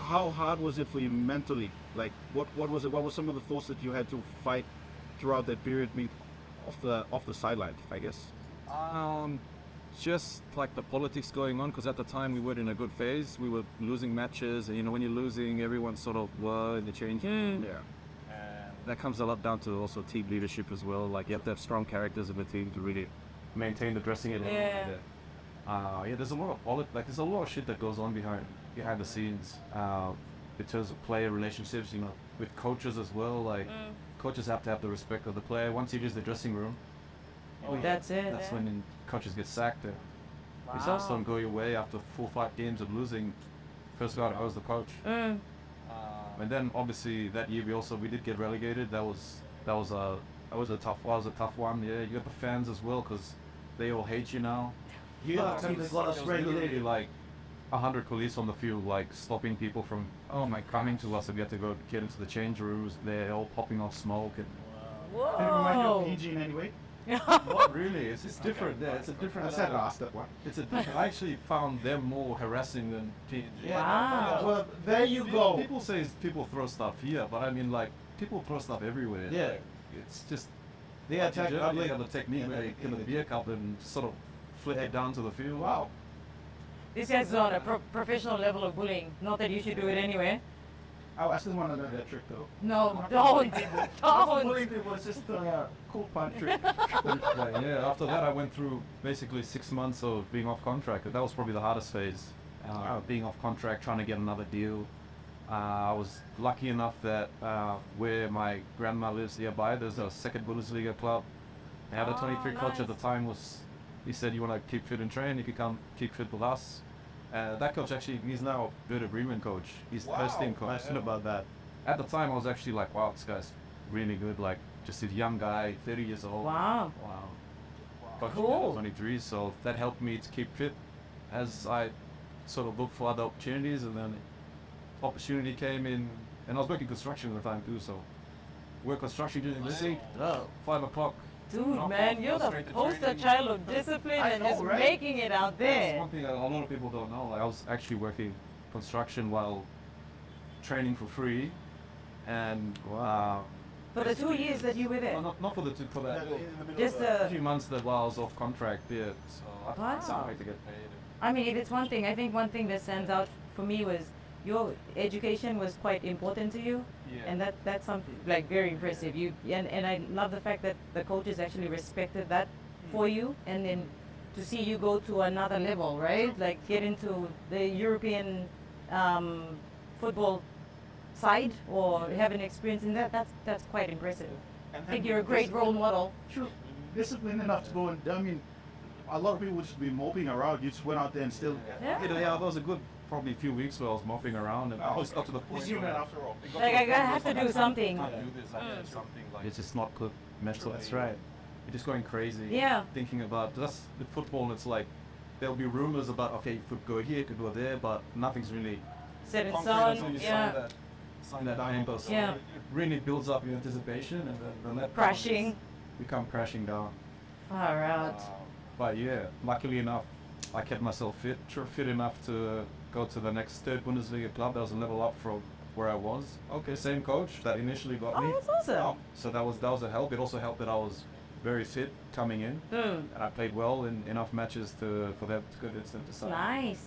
how hard was it for you mentally? Like, what was it? What were some of the thoughts that you had to fight throughout that period, off the sideline, I guess? Just like the politics going on, because at the time we weren't in a good phase. We were losing matches, and when you're losing, everyone's sort of in the change. Yeah. And that comes a lot down to also team leadership as well. Like, you have to have strong characters in the team to really maintain the dressing room. There's a lot of there's a lot of shit that goes on behind the scenes, in terms of player relationships, with coaches as well. Like, coaches have to have the respect of the player. Once you use the dressing room, that's it. that's when coaches get sacked. Results don't go your way after 4 or 5 games of losing. First guy, I was the coach. And then obviously that year we did get relegated. That was a tough one. Yeah, you got the fans as well, because they all hate you now. They got us regulated. Like 100 police on the field, like stopping people from coming to us, and we had to get into the change rooms. They're all popping off smoke. And Whoa. Did it remind you of PG in any way? not really. It's different. Yeah, it's a different. I said last that one. It's a different. I actually found them more harassing than PNG. Wow. Well, there you go. People say people throw stuff here, but I mean, like, people throw stuff everywhere. Yeah. It's just They attack they public. have a technique where they get a beer cup and sort of flick it down to the field. Wow. This is on a professional level of bullying. Not that you should do it anyway. I still want to learn that trick though. No, don't. Don't. Bullying people is just a cool fun trick. Yeah, after that I went through basically 6 months of being off contract. That was probably the hardest phase. Being off contract, trying to get another deal. I was lucky enough that where my grandma lives nearby, there's a second Bundesliga club. And the 23 coach at the time he said, you want to keep fit and train, you can come keep fit with us. That coach actually, he's now a Werder Bremen coach. He's the first team coach. I about that. At the time I was actually like, wow, this guy's really good. Like, just a young guy, 30 years old. Wow. Coach Cool. 23, so that helped me to keep fit as I sort of looked for other opportunities, and then opportunity came in, and I was working construction at the time too, so work construction during the day, 5 o'clock. Dude, man, you're the poster child of discipline and just making it out That's there. one thing a lot of people don't know. Like, I was actually working construction while training for free, and For the 2 years that you were there. not for that. Just A few months that while I was off contract, yeah. So I had some way to get paid. I mean, if it's one thing, I think one thing that stands out for me was your education was quite important to you, and that's something like very impressive. And I love the fact that the coaches actually respected that for you, and then to see you go to another level, right? Like get into the European football side or have an experience in that. That's quite impressive. I think you're a great role model. True. Disciplined enough to go and, I mean, a lot of people would just be moping around. You just went out there and still. Yeah. There was a good probably a few weeks where I was mopping around, and I was up to the point. It's human after all. Like I have to do something. I can't do this. I do something. Like, it's just not good mentally. That's right. You're just going crazy. Yeah. Thinking about that's the football. It's like there'll be rumors about, okay, you could go here, you could go there, but nothing's really Set in concrete stone. until you Yeah. sign that iron. So Yeah. it really builds up your anticipation, and then that Crashing. you come crashing down. Far out. But yeah, luckily enough, I kept myself fit enough to go to the next third Bundesliga club. That was a level up from where I was. Okay, same coach that initially got me. Oh, that's awesome. So that was a help. It also helped that I was very fit coming in, and I played well in enough matches for them to convince them to sign. Nice.